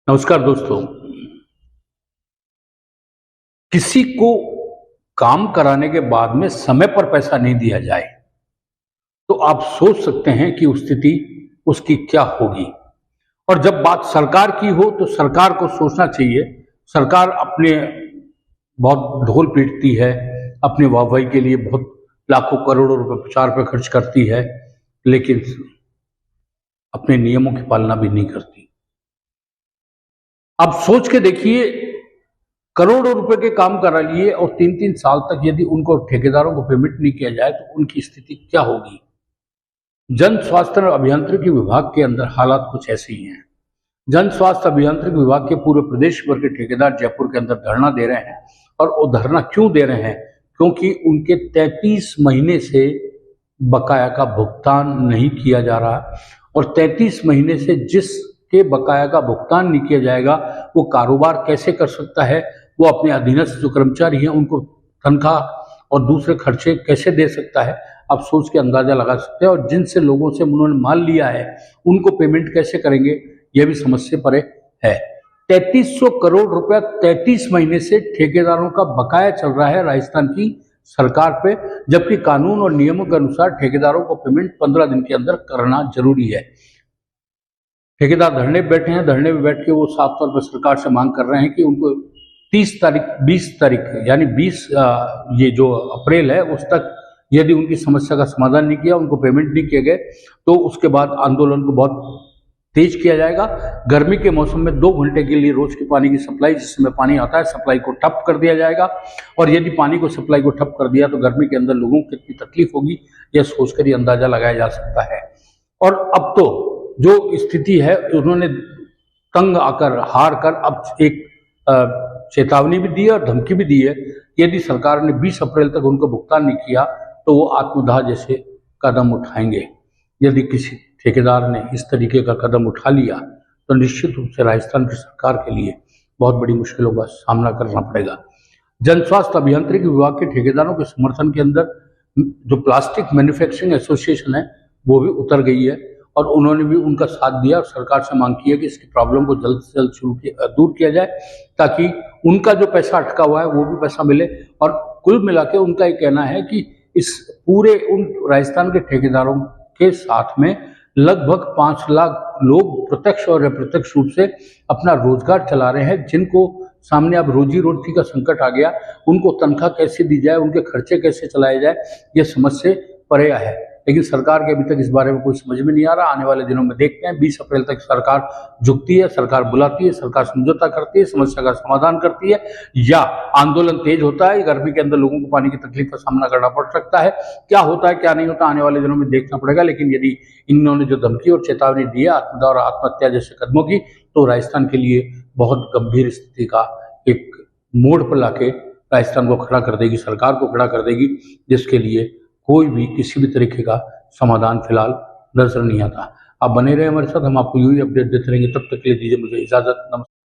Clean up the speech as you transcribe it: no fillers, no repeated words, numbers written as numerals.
नमस्कार दोस्तों। किसी को काम कराने के बाद में समय पर पैसा नहीं दिया जाए तो आप सोच सकते हैं कि उस स्थिति उसकी क्या होगी। और जब बात सरकार की हो तो सरकार को सोचना चाहिए। सरकार अपने बहुत ढोल पीटती है, अपने वाहवाही के लिए बहुत लाखों करोड़ों रुपए प्रचार पे खर्च करती है, लेकिन अपने नियमों की पालना भी नहीं करती। आप सोच के देखिए, करोड़ों रुपए के काम करा लिए और 3-3 साल तक यदि उनको ठेकेदारों को पेमेंट नहीं किया जाए तो उनकी स्थिति क्या होगी। जन स्वास्थ्य अभियांत्रिकी विभाग के अंदर हालात कुछ ऐसे ही हैं। जन स्वास्थ्य अभियांत्रिकी विभाग के पूरे प्रदेश भर के ठेकेदार जयपुर के अंदर धरना दे रहे हैं। और वो धरना क्यों दे रहे हैं? क्योंकि उनके 33 महीने से बकाया का भुगतान नहीं किया जा रहा। और 33 महीने से जिसके बकाया का भुगतान नहीं किया जाएगा वो कारोबार कैसे कर सकता है, वो अपने अधीनस्थ जो कर्मचारी हैं उनको तनख्वाह और दूसरे खर्चे कैसे दे सकता है। आप सोच के अंदाजा लगा सकते हैं। और जिनसे लोगों से उन्होंने माल लिया है उनको पेमेंट कैसे करेंगे, यह भी समझ से परे है। 3300 करोड़ रुपया 33 महीने से ठेकेदारों का बकाया चल रहा है राजस्थान की सरकार पे, जबकि कानून और नियमों के अनुसार ठेकेदारों को पेमेंट 15 दिन के अंदर करना जरूरी है। ठेकेदार धरने पे बैठे हैं। धरने पे बैठ के वो साफ तौर पर सरकार से मांग कर रहे हैं कि उनको 20 तारीख यानी 20 ये जो अप्रैल है उस तक यदि उनकी समस्या का समाधान नहीं किया, उनको पेमेंट नहीं किए गए तो उसके बाद आंदोलन को बहुत तेज किया जाएगा। गर्मी के मौसम में 2 घंटे के लिए रोज की पानी की सप्लाई, जिसमें पानी आता है, सप्लाई को ठप कर दिया जाएगा। और यदि पानी को सप्लाई को ठप कर दिया तो गर्मी के अंदर लोगों को कितनी तकलीफ होगी, यह सोचकर ही अंदाजा लगाया जा सकता है। और अब तो जो स्थिति है, उन्होंने तंग आकर हार कर अब एक चेतावनी भी दी है और धमकी भी दी है। यदि सरकार ने 20 अप्रैल तक उनको भुगतान नहीं किया तो वो आत्मदाह जैसे कदम उठाएंगे। यदि किसी ठेकेदार ने इस तरीके का कदम उठा लिया तो निश्चित रूप से राजस्थान की सरकार के लिए बहुत बड़ी मुश्किलों का सामना करना पड़ेगा। जन स्वास्थ्य अभियांत्रिकी विभाग के ठेकेदारों के समर्थन के अंदर जो प्लास्टिक मैन्युफैक्चरिंग एसोसिएशन है वो भी उतर गई है और उन्होंने भी उनका साथ दिया और सरकार से मांग की है कि इसकी प्रॉब्लम को जल्द से जल्द दूर किया जाए, ताकि उनका जो पैसा अटका हुआ है वो भी पैसा मिले। और कुल मिला के उनका ये कहना है कि इस पूरे उन राजस्थान के ठेकेदारों के साथ में लगभग 5 लाख लोग प्रत्यक्ष और अप्रत्यक्ष रूप से अपना रोजगार चला रहे हैं, जिनको सामने अब रोजी रोटी का संकट आ गया। उनको तनख्वाह कैसे दी जाए, उनके खर्चे कैसे चलाए जाए, ये समझ से परे है। लेकिन सरकार के अभी तक इस बारे में कोई समझ में नहीं आ रहा। आने वाले दिनों में देखते हैं। 20 अप्रैल तक सरकार झुकती है, सरकार बुलाती है, सरकार समझौता करती है, समस्या का समाधान करती है, या आंदोलन तेज होता है। गर्मी के अंदर लोगों को पानी की तकलीफ का सामना करना पड़ सकता है। क्या होता है क्या नहीं होता, आने वाले दिनों में देखना पड़ेगा। लेकिन यदि इन्होंने जो धमकी और चेतावनी दी है आत्मदाह और आत्महत्या जैसे कदमों की, तो राजस्थान के लिए बहुत गंभीर स्थिति का एक मोड़ पर लाके राजस्थान को खड़ा कर देगी, सरकार को खड़ा कर देगी, जिसके लिए कोई भी किसी भी तरीके का समाधान फिलहाल नजर नहीं आता। आप बने रहे हमारे साथ, हम आपको यूं ही अपडेट देते रहेंगे। तब तक के लिए दीजिए मुझे इजाजत। नमस्कार।